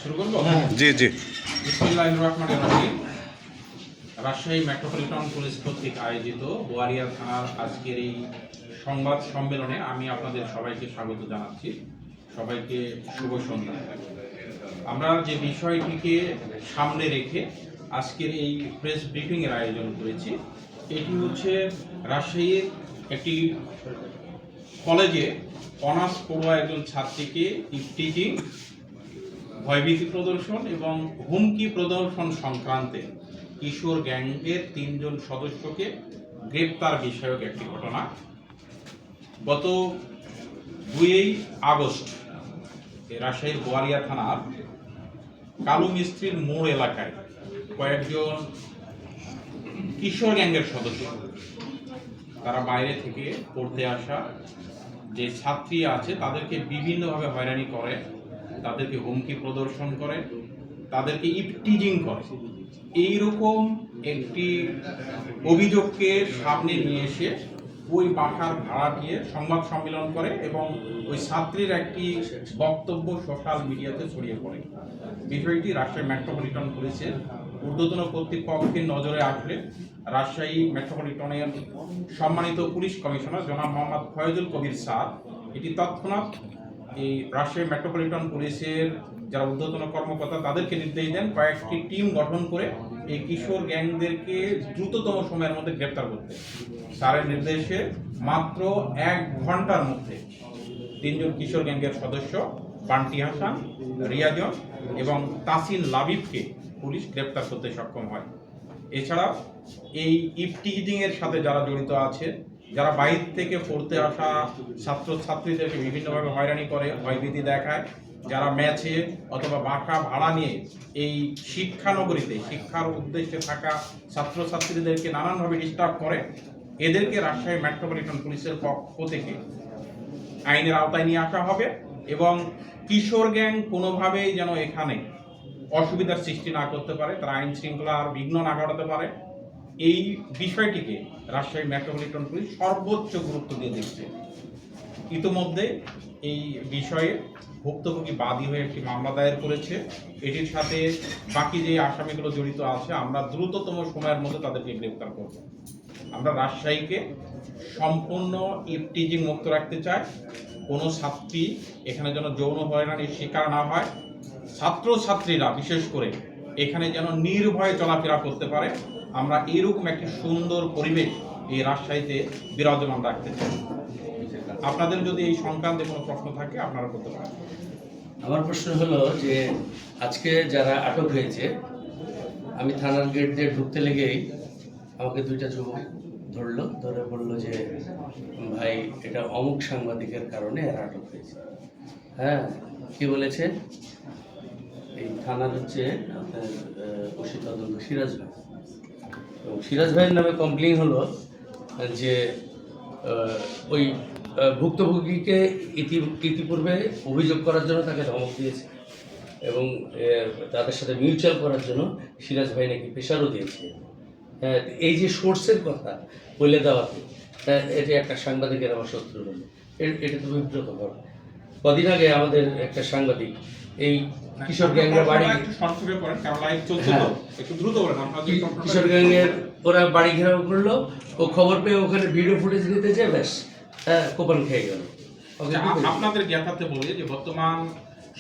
শুরু করবো? জি জি। বিসমিল্লাহির রহমানির রহিম। রাজশাহী মেট্রোপলিটন পুলিশ কর্তৃক আয়োজিত বোয়ালিয়া থানার আজকের এই সংবাদ সম্মেলনে আমি আপনাদের সবাইকে স্বাগত জানাচ্ছি। সবাইকে শুভ সন্ধ্যা। আমরা যে বিষয়টিকে সামনে রেখে আজকের এই প্রেস ব্রিফিংয়ের আয়োজন করেছি, এটি হচ্ছে রাজশাহীর একটি কলেজে অনার্স পড়ুয়া একজন ছাত্রীকে ইফটিজিং, ভয়ভীতি প্রদর্শন এবং হুমকি প্রদর্শন সংক্রান্তে কিশোর গ্যাংয়ের 3 জন সদস্যকে গ্রেপ্তার বিষয়ক একটি ঘটনা। গত 2 আগস্ট রাজশাহীর বোয়ালিয়া থানার কালু মিস্ত্রির মোড় এলাকায় কয়েকজন কিশোর গ্যাংয়ের সদস্য, তারা বাইরে থেকে পড়তে আসা যে ছাত্রী আছে তাদেরকে বিভিন্নভাবে হয়রানি করে, তাদেরকে হুমকি প্রদর্শন করে, তাদেরকে ইফটিজিং করে। এইরকম একটি অভিযোগকে সামনে নিয়ে এসে ওই বাসার ভাড়া দিয়ে সংবাদ সম্মেলন করে এবং ওই ছাত্রীর একটি বক্তব্য সোশ্যাল মিডিয়াতে ছড়িয়ে পড়ে। বিষয়টি রাজশাহী মেট্রোপলিটন পুলিশের ঊর্ধ্বতন কর্তৃপক্ষের নজরে আসলে রাজশাহী মেট্রোপলিটনের সম্মানিত পুলিশ কমিশনার জনাব মোহাম্মদ ফয়জুল কবির স্যার এটি তৎক্ষণাৎ এই রাজশাহী মেট্রোপলিটন পুলিশের যারা ঊর্ধ্বতন কর্মকর্তা তাদেরকে নির্দেশ দেন কয়েকটি টিম গঠন করে এই কিশোর গ্যাংদেরকে দ্রুততম সময়ের মধ্যে গ্রেপ্তার করতে। স্যারের নির্দেশে মাত্র 1 ঘন্টার মধ্যে 3 জন কিশোর গ্যাংয়ের সদস্য বান্টি হাসান, রিয়াজন এবং তাসিন লাবিবকে পুলিশ গ্রেপ্তার করতে সক্ষম হয়। এছাড়া এই ইফটিজিং এর সাথে যারা জড়িত আছে, যারা বাইরে থেকে পড়তে আসা ছাত্রছাত্রীদেরকে বিভিন্নভাবে হয়রানি করে, ভয়ভীতি দেখায়, যারা ম্যাচে অথবা বাসা ভাড়া নিয়ে এই শিক্ষানগরীতে শিক্ষার উদ্দেশ্যে থাকা ছাত্রছাত্রীদেরকে নানানভাবে ডিস্টার্ব করে, এদেরকে রাজশাহী মেট্রোপলিটন পুলিশের পক্ষ থেকে আইনের আওতায় নিয়ে আসা হবে এবং কিশোর গ্যাং কোনোভাবেই যেন এখানে অসুবিধার সৃষ্টি না করতে পারে, তারা আইন শৃঙ্খলার বিঘ্ন না ঘটাতে পারে, এই বিষয়টিকে রাজশাহী মেট্রোপলিটন পুলিশ সর্বোচ্চ গুরুত্ব দিয়ে দেখছে। ইতিমধ্যে এই বিষয়ে ভুক্তভোগী বাদী হয়ে একটি মামলা দায়ের করেছে। এটির সাথে বাকি যে আসামিগুলো জড়িত আছে আমরা দ্রুততম সময়ের মধ্যে তাদেরকে গ্রেপ্তার করব। আমরা রাজশাহীকে সম্পূর্ণ ইফটিজিং মুক্ত রাখতে চাই। কোনো ছাত্রী এখানে যেন যৌন হয়রানির শিকার না হয়, ছাত্রছাত্রীরা বিশেষ করে এখানে যেন নির্ভয়ে চলাফেরা করতে পারে। আমরা এরকম একটি সুন্দর পরিবেশ এই রাজশাহীতে বিরাজমান রাখতে চাই। আপনাদের যদি এই সংক্রান্তে কোনো প্রশ্ন থাকে আপনারা করতে পারেন। আমার প্রশ্ন হলো যে আজকে যারা আটক হয়েছে, আমি থানার গেট দিয়ে ঢুকতে লেগেই আমাকে 2টা যুবক ধরে বললো যে ভাই এটা অমুক সাংবাদিকের কারণে এরা আটক হয়েছে। হ্যাঁ, কি বলেছে? এই থানার হচ্ছে আপনার ওসি তদন্ত সিরাজ ভাই, এবং সিরাজ ভাইয়ের নামে কমপ্লেইন হলো যে ওই ভুক্তভোগীকে ইতিপূর্বে অভিযোগ করার জন্য তাকে ধমক দিয়েছে এবং তাদের সাথে মিউচুয়াল করার জন্য সিরাজ ভাই নাকি প্রেশারও দিয়েছে। হ্যাঁ, এই যে সোর্সের কথা বলে দেওয়াতে এটি একটা সাংবাদিকের আমার শত্রু হলো, এটা তো বিব্রতকর। কদিন আগে আমাদের একটা সাংবাদিক এই কিশোর গ্যাংয়ের বাড়ি কিশোর গ্যাংয়ের ওরা বাড়ি ঘেরাও করলো, ও খবর পেয়ে ওখানে ভিডিও ফুটেজ নিতে যেয়ে ব্যাস কোপান খেয়ে গেল। আপনাদের জ্ঞাতার্থে বলি যে বর্তমান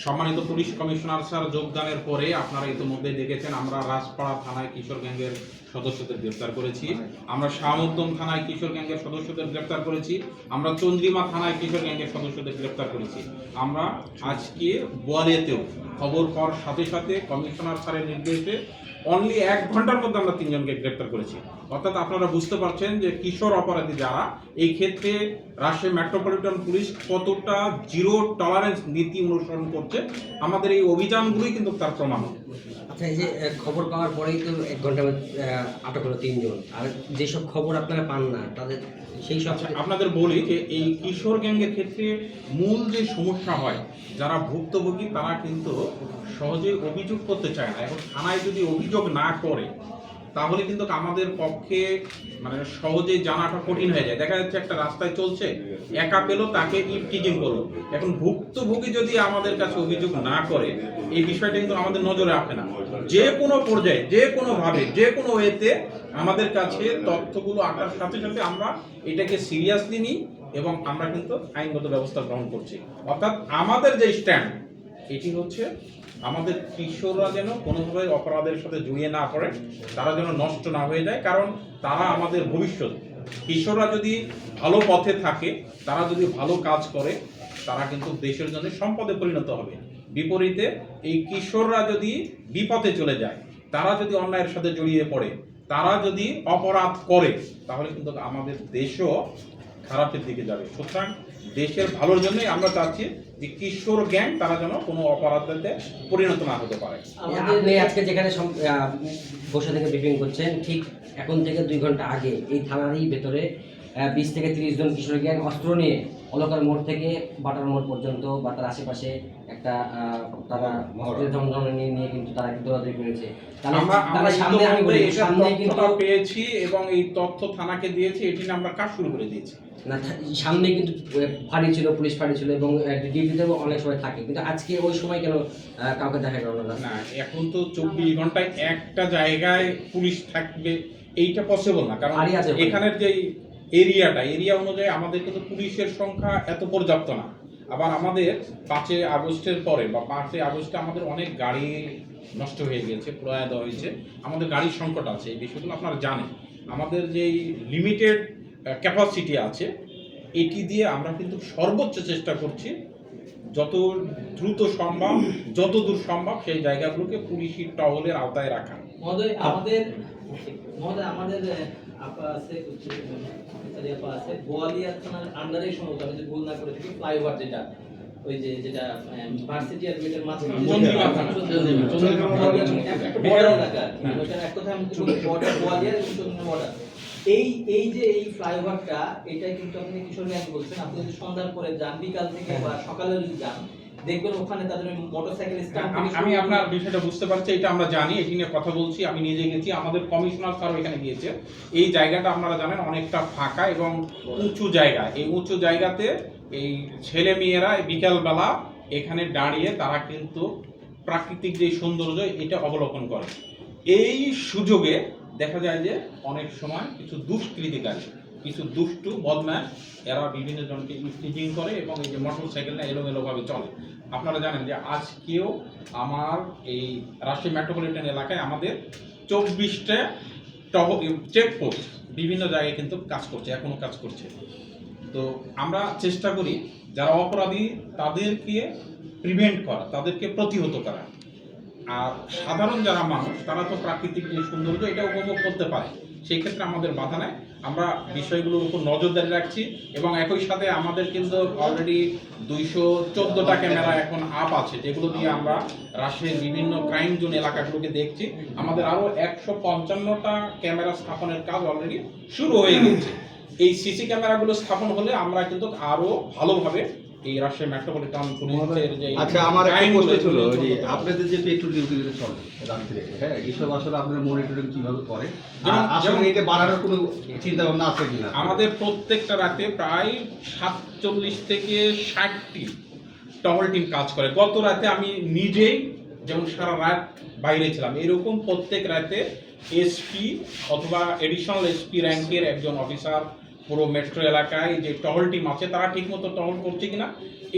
সম্মানিত পুলিশ কমিশনার স্যার যোগদানের পরে আপনারা ইতিমধ্যে দেখেছেন আমরা রাজপাড়া থানায় কিশোর গ্যাংয়ের সদস্যদের গ্রেপ্তার করেছি, আমরা শাহমুদ্দম থানায় কিশোর গ্যাংয়ের সদস্যদের গ্রেপ্তার করেছি, আমরা চন্দ্রিমা থানায় কিশোর গ্যাংয়ের সদস্যদের গ্রেপ্তার করেছি। আমরা আজকে বোয়ালিয়াতেও খবর পাওয়ার সাথে সাথে কমিশনার স্যারের নির্দেশে অনলি 1 ঘন্টার মধ্যে আমরা 3 জনকে গ্রেপ্তার করেছি। অর্থাৎ আপনারা বুঝতে পারছেন যে কিশোর অপরাধী যারা, এই ক্ষেত্রে রাজশাহী মেট্রোপলিটন পুলিশ কতটা জিরো টলারেন্স নীতি অনুসরণ করছে, আমাদের এই অভিযানগুলোই কিন্তু তার প্রমাণ। আচ্ছা, এই যে খবর পাওয়ার পরেই তো 1 ঘন্টা আটক হলো 3 জন, আর যেসব খবর আপনারা পান না তাদের সেই সব আপনাদের বলি যে এই কিশোর গ্যাংয়ের ক্ষেত্রে মূল যে সমস্যা হয়, যারা ভুক্তভোগী তারা কিন্তু সহজে অভিযোগ করতে চায় না এবং থানায় যদি অভিযোগ না করে তাহলে কিন্তু আমাদের পক্ষে মানে সহজেই জানাটা কঠিন হয়ে যায়। দেখা যাচ্ছে একটা রাস্তায় চলছে, একা পেলো তাকে ইফটিজিং করলো। এখন ভুক্তভোগী যদি আমাদের কাছে অভিযোগ না করে, এই বিষয়টা কিন্তু আমাদের নজরে আসে না। যে কোনো পর্যায়ে, যে কোনো ভাবে, যে কোনো ওয়েতে আমাদের কাছে তথ্যগুলো আসার সাথে সাথে আমরা এটাকে সিরিয়াসলি নিই এবং আমরা কিন্তু আইনগত ব্যবস্থা গ্রহণ করছি। অর্থাৎ আমাদের যে স্ট্যান্ড এটি হচ্ছে আমাদের কিশোররা যেন কোনোভাবে অপরাধের সাথে জড়িয়ে না পড়ে, তারা যেন নষ্ট না হয়ে যায়, কারণ তারা আমাদের ভবিষ্যৎ। কিশোররা যদি ভালো পথে থাকে, তারা যদি ভালো কাজ করে, তারা কিন্তু দেশের জন্য সম্পদে পরিণত হবে। বিপরীতে এই কিশোররা যদি বিপথে চলে যায়, তারা যদি অন্যায়ের সাথে জড়িয়ে পড়ে, তারা যদি অপরাধ করে, তাহলে কিন্তু আমাদের দেশও খারাপের দিকে যাবে। সুতরাং দেশের ভালোর জন্যই আমরা চাচ্ছি যে কিশোর গ্যাং তারা যেন কোনো অপরাধে পরিণত না হতে পারে। আপনি আজকে যেখানে বসে থেকে ব্রিফিং করছেন, ঠিক এখন থেকে 2 ঘন্টা আগে এই থানারই ভেতরে 20 থেকে 30 জন কিশোর গ্যাং অস্ত্র নিয়ে অলকার মোড় থেকে বাটার মোড় পর্যন্ত বা তার আশেপাশে একটা তারা অস্ত্রের ধমধমা নিয়ে কিন্তু তারা দৌড়াদৌড়ি করেছে। আমরা সামনে আমি বলি, সামনে কিন্তু পেয়েছি এবং এই তথ্য থানাকে দিয়েছি, এটি নিয়ে আমরা কাজ শুরু করে দিয়েছি। না, সামনে কিন্তু ফাঁড়ি ছিল, পুলিশ ফাঁড়ি ছিল এবং ডিউটিতেও অনেক সময় থাকে, কিন্তু আজকে ওই সময় কেন কাউকে দেখা গেল না? না, এখন তো 24 ঘন্টায় একটা জায়গায় পুলিশ থাকবে এইটা পসিবল না, কারণ এখানের যে এরিয়া অনুযায়ী আমাদের কিন্তু পুলিশের সংখ্যা এত পর্যাপ্ত না। আবার আমাদের 5 আগস্টের পরে বা 5 আগস্টে আমাদের অনেক গাড়ি নষ্ট হয়ে গেছে, প্রয়াত দেওয়া হয়েছে, আমাদের গাড়ির সংকট আছে। এই বিষয়গুলো আপনারা জানেন। আমাদের যেই লিমিটেড ক্যাপাসিটি আছে, এটি দিয়ে আমরা কিন্তু সর্বোচ্চ চেষ্টা করছি যত দ্রুত সম্ভব, যত দূর সম্ভব সেই জায়গাগুলোকে পুলিশি টহলের আওতায় রাখা। মহোদয়, আমাদের আপা আছে, আপা আছে গোয়ালিয়া থানার আন্ডারে সম্ভবত, আমি যদি ভুল না করে থাকি, ফ্লাইওভার যেটা ওই যেটা ভার্সিটি আর গেটের মাঝখানে একটা বর্ডার এলাকা, ওইটার এক কথা আমি বর্ডার গোয়ালিয়ার এবং চন্দ্রনগর বর্ডার। এই যে এই ফ্লাইওভারটা, এটা কিন্তু আপনি কিশোর গ্যাং বলছেন, আপনি যদি সন্ধ্যার পরে যান, বিকাল থেকে বা সকালে যদি যান, দেখবেন ওখানে তাদের মোটরসাইকেল স্ট্যান্ড। আমি আপনার বিষয়টা বুঝতে পারছি, এটা আমরা জানি, এটি নিয়ে কথা বলছি, আমি নিজে গেছি, আমাদের কমিশনার স্যার এখানে গিয়েছে। এই জায়গাটা আপনারা জানেন অনেকটা ফাঁকা এবং উঁচু জায়গা। এই উঁচু জায়গাতে এই ছেলে মেয়েরা বিকালবেলা এখানে দাঁড়িয়ে তারা কিন্তু প্রাকৃতিক যে সৌন্দর্য এটা অবলোকন করে। এই সুযোগে দেখা যায় যে অনেক সময় কিছু দুষ্কৃতিকারী, কিছু দুষ্টু বদমাশ, এরা বিভিন্ন জনকে ইফটিজিং করে এবং এই যে মোটরসাইকেলটা এলোমেলোভাবে চলে। আপনারা জানেন যে আজকেও আমার এই রাজশাহী মেট্রোপলিটন এলাকায় আমাদের 24টা চেকপোস্ট বিভিন্ন জায়গায় কিন্তু কাজ করছে, এখনো কাজ করছে। তো আমরা চেষ্টা করি যারা অপরাধী তাদেরকে প্রিভেন্ট করা, তাদেরকে প্রতিহত করা। আর সাধারণ যারা মানুষ তারা তো প্রাকৃতিক যে সৌন্দর্য এটা উপভোগ করতে পারে, সেই ক্ষেত্রে আমাদের বাধা নাই। আমরা বিষয়গুলোর উপর নজরদারি রাখছি এবং একই সাথে আমাদের কিন্তু অলরেডি 214টা ক্যামেরা এখন আপ আছে, যেগুলো দিয়ে আমরা রাজশাহীর বিভিন্ন ক্রাইম জোন এলাকাগুলোকে দেখছি। আমাদের আরও 155টা ক্যামেরা স্থাপনের কাজ অলরেডি শুরু হয়ে গেছে। এই সিসি ক্যামেরাগুলো স্থাপন হলে আমরা কিন্তু আরও ভালোভাবে এই রাজশাহী মেট্রোপলিটন পুলিশের যে আমার একটা প্রশ্ন ছিল যে আপনাদের যে পেট্রোল ডিউটিগুলো চলে রাত্রে, হ্যাঁ, এইসব আসলে আপনারা মনিটরিং কিভাবে করে, আসলে এটা বাড়ানোর কোনো চিন্তা ভাবনা আছে কিনা? আমাদের প্রত্যেকটা রাতে প্রায় 47 থেকে 60টি টহল টিম কাজ করে। গত রাতে আমি নিজেই যেমন সারা রাত বাইরে ছিলাম, এরকম প্রত্যেক রাতে এসপি অথবা এডিশনাল এসপি র্যাঙ্কের একজন অফিসার পুরো মেট্রো এলাকায় যে টহল টিম আছে তারা ঠিকমতো টহল করছে কিনা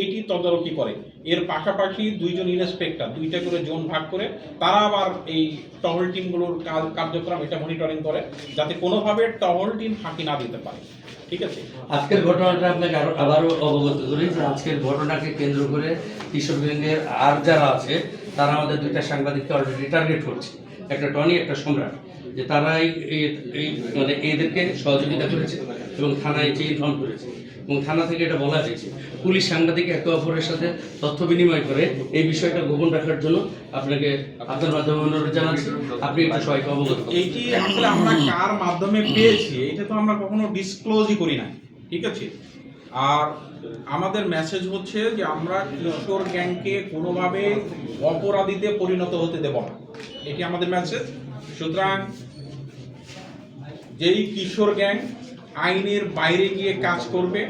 এইটি তদারকি করে। এর পাশাপাশি 2 জন ইন্সপেক্টর 2টা করে জোন ভাগ করে তারা আবার এই টহল টিমগুলোর কার্যক্রম এটা মনিটরিং করে, যাতে কোনোভাবে টহল টিম ফাঁকি না দিতে পারে। ঠিক আছে, আজকের ঘটনাটা আপনাকে আবারও অবগত করি যে আজকের ঘটনাকে কেন্দ্র করে কিশোর গ্যাংয়ের আর যারা আছে তারা আমাদের 2টা সাংবাদিককে অলরেডি টার্গেট করছে, একটা টনি একটা সম্রাট, যে তারা এই মানে এদেরকে সহযোগিতা করেছে এবং থানায় চেয়ে ইনফর্ম করেছে এবং থানা থেকে এটা বলা হয়েছে পুলিশ সাংবাদিক একে অপরের সাথে তথ্য বিনিময় করে এই বিষয়টা গোপন রাখার জন্য আপনাকে আপনার মাধ্যমে অনুরোধ জানাচ্ছি, আপনি একটু সবাইকে অবগত করুন। এইটি আসলে আমরা কার মাধ্যমে পেয়েছি এটা তো আমরা কখনো ডিসক্লোজই করি না। ঠিক আছে, আর আমাদের মেসেজ হচ্ছে যে আমরা কিশোর গ্যাংকে কোনোভাবে অপরাধীতে পরিণত হতে দেব না, এটি আমাদের মেসেজ। সুতরাং যেই কিশোর গ্যাং আইনের বাইরে গিয়ে কাজ করবে,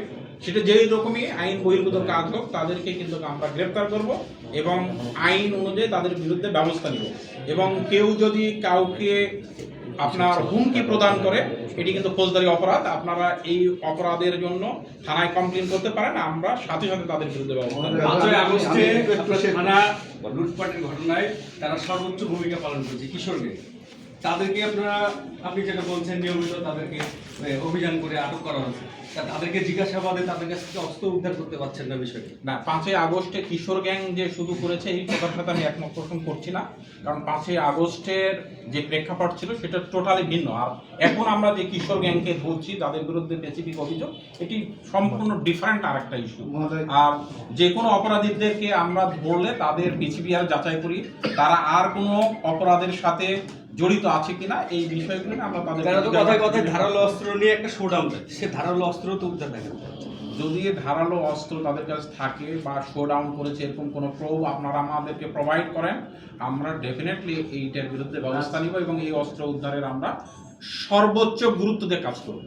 সেটা যেই রকমই আইন বহির্ভূত কাজ হোক, তাদেরকে কিন্তু আমরা গ্রেপ্তার করব এবং আইন অনুযায়ী তাদের বিরুদ্ধে ব্যবস্থা নিব। এবং কেউ যদি কাউকে আপনার হুমকি প্রদান করে, এটি কিন্তু ফৌজদারি অপরাধ। আপনারা এই অপরাধের জন্য থানায় কমপ্লেন করতে পারেন, আমরা সাথে সাথে তাদের বিরুদ্ধে ব্যবস্থা নেব। 5ই আগস্টে থানা লুটপাটের ঘটনায় তারা সর্বোচ্চ ভূমিকা পালন করছে কিশোরকে। তাদেরকে আপনি যেটা বলছেন নিয়মিত তাদেরকে অভিযান করে আটক করা হচ্ছে, তাদেরকে জিজ্ঞাসাবাদে তাদের কাছ থেকে অস্ত্র উদ্ধার করতে পারছেন না বিষয়টি। না, 5ই আগস্টে কিশোর গ্যাং যে শুরু করেছে এই কথার সাথে আমি একমত পোষণ করছি না, কারণ 5ই আগস্টের যে প্রেক্ষাপট ছিল সেটা টোটালি ভিন্ন। আর এখন আমরা যে কিশোর গ্যাংকে ধরছি, তাদের বিরুদ্ধে স্পেসিফিক অভিযোগ, এটি সম্পূর্ণ ডিফারেন্ট আর একটা ইস্যু। আর যে কোনো অপরাধীদেরকে আমরা ধরলে তাদের পিছিয়ে যাচাই করি তারা আর কোনো অপরাধের সাথে জড়িত আছে কিনা, এই বিষয়গুলো আমরা তাদের তারা তো কথায় কথায় ধারালো অস্ত্র নিয়ে একটা শোডাউন দেয়, সে ধারালো অস্ত্র তো উদ্ধার দেখা যায়। যদি ধারালো অস্ত্র তাদের কাছে থাকে বা শোডাউন করেছে এরকম কোনো প্রুফ আপনারা আমাদেরকে প্রোভাইড করেন, আমরা ডেফিনেটলি এইটার বিরুদ্ধে ব্যবস্থা নিব এবং এই অস্ত্র উদ্ধারের আমরা সর্বোচ্চ গুরুত্ব দিয়ে কাজ করব।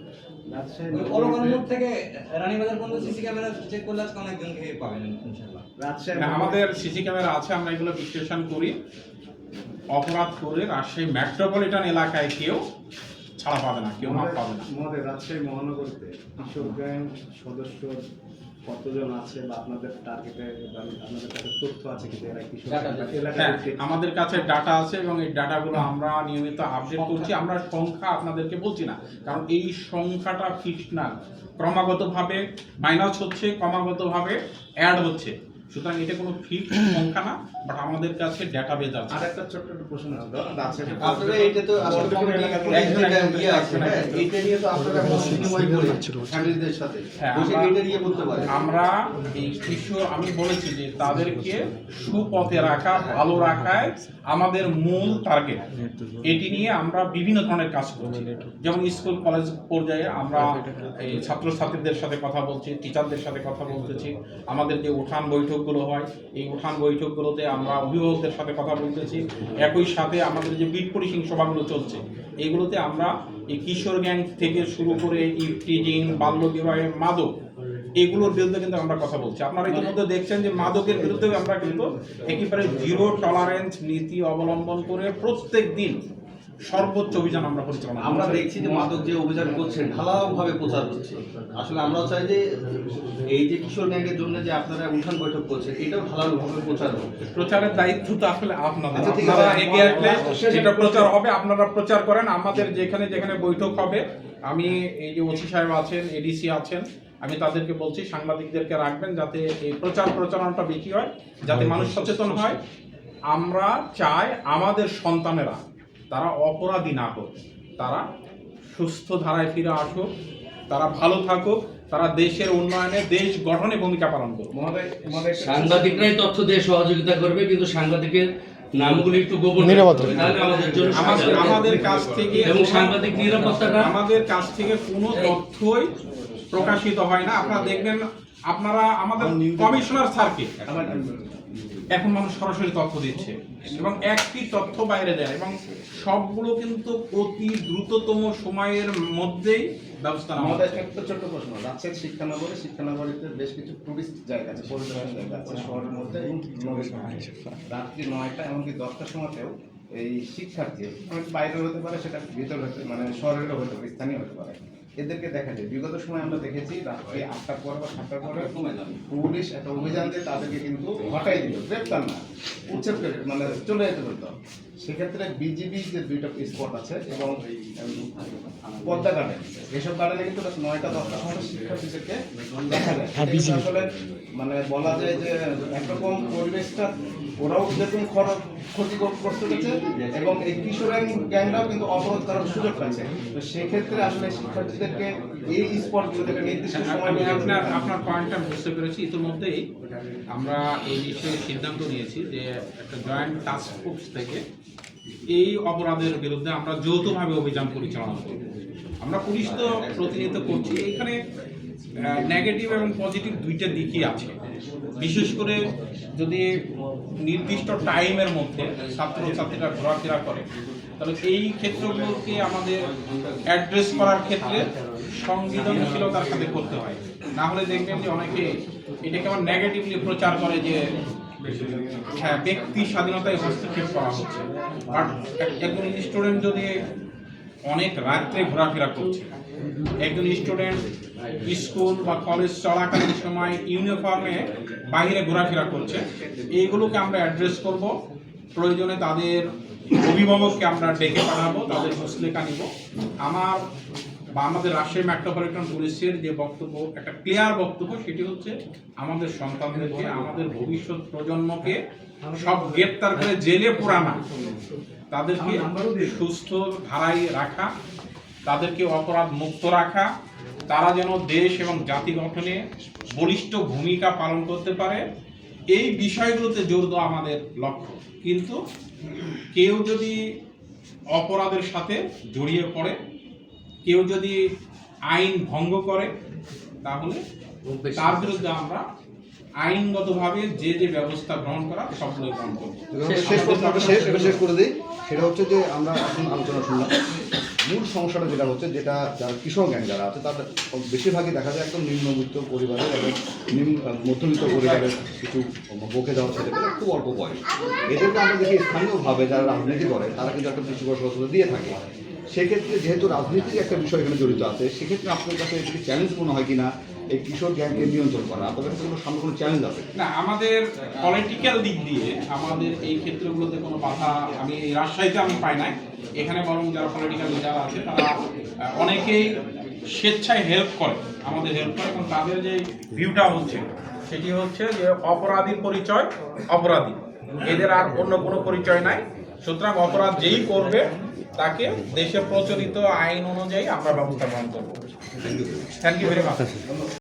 অলঙ্কার মোড় থেকে রানীবাজার পর্যন্ত সিসি ক্যামেরা চেক করলে আজকে অনেকজনকে পাবেন ইনশাআল্লাহ। না, আমাদের সিসি ক্যামেরা আছে, আমরা এগুলো বিশ্লেষণ করি। অপরাধ করে রাজশাহী মেট্রোপলিটন এলাকায় কেউ ছাড়া পাবে না, কেউ মাপ পাবে না। আমাদের রাজশাহী মহানগরীতে কিশোর গ্যাং সদস্য কতজন আছে বা আপনাদের টার্গেটে আপনাদের কাছে তথ্য আছে কি এরা কিশোর হ্যাঁ, আমাদের কাছে ডাটা আছে এবং এই ডাটাগুলো আমরা নিয়মিত আপডেট করছি। আমরা সংখ্যা আপনাদেরকে বলছি না, কারণ এই সংখ্যাটা ফিক্সড না, ক্রমাগতভাবে মাইনাস হচ্ছে, ক্রমাগতভাবে অ্যাড হচ্ছে। সুতরাং এটা কোনো ফিক্সড সংখ্যা না, বাট আমাদের কাছে ডাটাবেজ আছে। আর একটা ছোট্ট একটা প্রশ্ন ছিল রাজশাহী আপনারা এটা তো আসলে ইয়ে আছে, হ্যাঁ, এইটা নিয়ে তো আপনারা বিনিময় করে ফ্যামিলিদের সাথে হ্যাঁ, বসে আমরা- এটা নিয়ে বলতে পারেন। আমরা এই শিশু, আমি বলেছি যে তাদেরকে সুপথে রাখা, ভালো রাখায় আমাদের মূল টার্গেট। এটি নিয়ে আমরা বিভিন্ন ধরনের কাজ করছি, যেমন স্কুল কলেজ পর্যায়ে আমরা এই ছাত্রছাত্রীদের সাথে কথা বলছি, টিচারদের সাথে কথা বলতেছি। আমাদের যে উঠান বৈঠকগুলো হয়, এই উঠান বৈঠকগুলোতে আমরা অভিভাবকদের সাথে কথা বলতেছি। একই সাথে আমাদের যে বিট পুলিশিং সভাগুলো চলছে, এইগুলোতে আমরা এই কিশোর গ্যাং থেকে শুরু করে ইভটিজিং, বাল্যবিবাহে, মাদক, এগুলোর বিরুদ্ধে কিন্তু আমরা কথা বলছি। আপনারা ইতিমধ্যে দেখছেন যে মাদকের বিরুদ্ধে আমরা কিন্তু একেবারে জিরো টলারেন্স নীতি অবলম্বন করে প্রত্যেক দিন সর্বোচ্চ অভিযান আমরা পরিচালনা করছি। আমরা দেখছি যে মাদক যে অভিযান করছেন ঢালাওভাবে প্রচার হচ্ছে। আসলে আমরা চাই যে এই যে কিশোর গ্যাংয়ের জন্য যে আপনারা উঠান বৈঠক করছেন, এটাও ঢালাওভাবে প্রচার হবে। প্রচারের দায়িত্ব তো আসলে আপনাদের। আচ্ছা, ঠিক আছে। আপনারা এগিয়ে আসলে সেটা প্রচার হবে, আপনারা প্রচার করেন। আমাদের যেখানে যেখানে বৈঠক হবে, আমি এই যে ওসি সাহেব আছেন, এডিসি আছেন, আমি তাদেরকে বলছি সাংবাদিকদেরকে রাখবেন, যাতে এই প্রচারণাটা বেশি হয়, যাতে মানুষ সচেতন হয়। আমরা চাই আমাদের সন্তানেরা তারা অপরাধী না হোক, তারা সুস্থ ধারায় ফিরে আসুক, তারা ভালো থাকুক, তারা দেশের উন্নয়নে, দেশ গঠনে ভূমিকা পালন করুক। সাংবাদিকরাই তথ্য দিয়ে সহযোগিতা করবে, কিন্তু সাংবাদিকের নামগুলি একটু গোপন রাখতে হবে, তাহলে আমাদের জন্য আমাদের কাছ থেকে এবং সাংবাদিক নিরাপত্তাটা আমাদের কাছ থেকে কোনো তথ্যই প্রকাশিত হয় না। আপনারা দেখবেন, আপনারা আমাদের কমিশনার স্যারকে এখন মানুষ সরাসরি তথ্য দিচ্ছে এবং একটি তথ্য বাইরে দেয় এবং সবগুলো কিন্তু অতি দ্রুততম সময়ের মধ্যেই ব্যবস্থা নেওয়া আমাদের হচ্ছে। একটা ছোট্ট প্রশ্ন, রাজশাহী শিক্ষানগরীতে বেশ কিছু টুরিস্ট জায়গা আছে, পর্যটন জায়গা আছে শহরের মধ্যে। রাত্রি 9টা এমনকি 10টার সময়তেও এই শিক্ষার্থী অনেক বাইরে হতে পারে, সেটা ভিতর হতে মানে শহরেরও হতে পারে, স্থানীয় হতে পারে, এদেরকে দেখা যায়। বিগত সময় আমরা দেখেছি রাত্রি 8টার পরে বা 7টার পরে পুলিশ একটা অভিযান দিয়ে তাদেরকে কিন্তু হটাই দিল, গ্রেপ্তার না, উচ্ছেদ করে মানে চলে যেতে বলতো। সেক্ষেত্রে বিজিবি যে দুইটা স্পট আছে এবং পদ্মা গার্ডেন, এসব গার্ডেনে কিন্তু 9টা 10টার সময় শিক্ষার্থীদেরকে দেখা যায়। আসলে মানে বলা যায় যে একরকম পরিবেশটা ওরাও যেরকম ক্ষতি করতে গেছে এবং এই কিশোর গ্যাংরাও কিন্তু অবরোধ করার সুযোগ পাচ্ছে। তো সেক্ষেত্রে আসলে শিক্ষার্থীদেরকে এই স্পটগুলো থেকে নির্দিষ্ট সময় আপনার পয়েন্টটা আমি বুঝতে পেরেছি। ইতিমধ্যেই আমরা এই বিষয়ে সিদ্ধান্ত নিয়েছি যে একটা জয়েন্ট টাস্ক ফোর্স থেকে এই অপরাধের বিরুদ্ধে আমরা যৌথভাবে অভিযান পরিচালনা করব। আমরা পুলিশ তো প্রতিনিধিত্ব করছি, এখানে নেগেটিভ এবং পজিটিভ দুইটা দিকই আছে। বিশেষ করে যদি নির্দিষ্ট টাইমের মধ্যে ছাত্রছাত্রীরা ঘোরাফেরা করে, তাহলে এই ক্ষেত্রগুলোকে আমাদের অ্যাড্রেস করার ক্ষেত্রে সংবেদনশীলতার সাথে করতে হয়। না হলে দেখবেন যে অনেকে এটাকে আবার নেগেটিভলি প্রচার করে যে হ্যাঁ ব্যক্তি স্বাধীনতায় হস্তক্ষেপ করা হচ্ছে। বাট একজন স্টুডেন্ট যদি অনেক রাত্রে ঘোরাফেরা করছে, একজন স্টুডেন্ট স্কুল বা কলেজ চলাকালীন সময় ইউনিফর্মে বাইরে ঘোরাফেরা করছে, এইগুলোকে আমরা অ্যাড্রেস করব। প্রয়োজনে তাদের অভিভাবককে আমরা ডেকে পাঠাবো, তাদের মুসলেখা নিব। আমাদের রাজশাহী মেট্রোপলিটন পুলিশের যে বক্তব্য, একটা ক্লিয়ার বক্তব্য, সেটি হচ্ছে আমাদের সন্তানদেরকে, আমাদের ভবিষ্যৎ প্রজন্মকে সব গ্রেপ্তার করে জেলে পোড়ানো, তাদেরকে সুস্থ ধারায় রাখা, তাদেরকে অপরাধ মুক্ত রাখা, তারা যেন দেশ এবং জাতি গঠনে বলিষ্ঠ ভূমিকা পালন করতে পারে, এই বিষয়গুলোতে জোর দেওয়া আমাদের লক্ষ্য। কিন্তু কেউ যদি অপরাধের সাথে জড়িয়ে পড়ে, কেউ যদি আইন ভঙ্গ করে, তাহলে তার বিরুদ্ধে আমরা আইনগতভাবে যে যে ব্যবস্থা গ্রহণ করা সবগুলোই গ্রহণ করবো। শেষ করে দিই, সেটা হচ্ছে যে আমরা এখন আলোচনা শুনলাম, মূল সমস্যাটা যেটা হচ্ছে, যেটা যারা কৃষক গ্যাং যারা আছে তাদের বেশিরভাগই দেখা যায় একদম নিম্নবিত্ত পরিবারের এবং মধ্যবিত্ত পরিবারের কিছু বকে যাওয়া ছেলেপেলে, খুব অল্প বয়স। এদেরকে আমরা দেখি স্থানীয়ভাবে যারা রাজনীতি করে তারা কিন্তু একটা পৃষ্ঠপোষক সহযোগিতা দিয়ে থাকে। সেক্ষেত্রে যেহেতু রাজনীতির একটা বিষয় এখানে জড়িত আছে, সেক্ষেত্রে আপনার কাছে এটি চ্যালেঞ্জ মনে হয় কিনা এই কিশোর গ্যাংকে নিয়ন্ত্রণ করা? আপনাদের কাছে কোনো সামনে কোনো চ্যালেঞ্জ আছে না? আমাদের পলিটিক্যাল দিক দিয়ে আমাদের এই ক্ষেত্রগুলোতে কোনো বাধা আমি এই রাজশাহীতে আমি পাই নাই। এখানে বরং যারা পলিটিক্যাল লিডার আছে তারা অনেকেই স্বেচ্ছায় হেল্প করে, আমাদের হেল্প করে, এবং তাদের যে ভিউটা হচ্ছে সেটি হচ্ছে যে অপরাধীর পরিচয় অপরাধী, এদের আর অন্য কোনো পরিচয় নাই। সুতরাং অপরাধ যেই করবে তাকে দেশে প্রচলিত আইন অনুযায়ী আমরা ব্যবস্থা গ্রহণ করবো। Thank you very much.